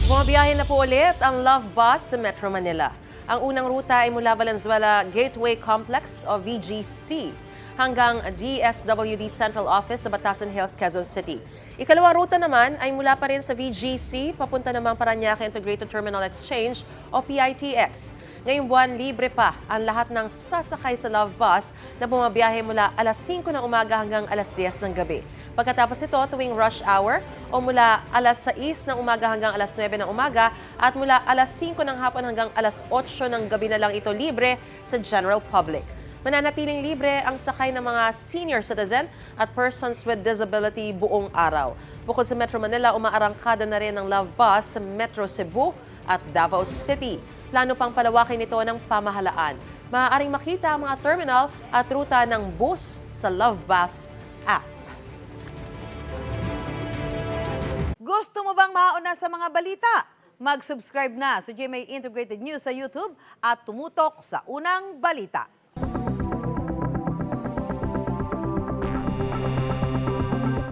Bumabiyahe na po ulit ang Love Bus sa Metro Manila. Ang unang ruta ay mula Valenzuela Gateway Complex o VGC hanggang DSWD Central Office sa Batasan Hills, Quezon City. Ikalawang ruta naman ay mula pa rin sa VGC papunta namang Parañaque Integrated Terminal Exchange o PITX. Ngayong buwan, libre pa ang lahat ng sasakay sa Love Bus na bumabiyahe mula alas 5 ng umaga hanggang alas 10 ng gabi. Pagkatapos ito, tuwing rush hour o mula alas 6 ng umaga hanggang alas 9 ng umaga at mula alas 5 ng hapon hanggang alas 8 ng gabi na lang ito libre sa general public. Mananatiling libre ang sakay ng mga senior citizen at persons with disability buong araw. Bukod sa Metro Manila, umaarangkada na rin ang Love Bus sa Metro Cebu at Davao City. Plano pang palawakin ito ng pamahalaan. Maaaring makita ang mga terminal at ruta ng bus sa Love Bus app. Gusto mo bang mauna sa mga balita? Mag-subscribe na sa GMA Integrated News sa YouTube at tumutok sa unang balita.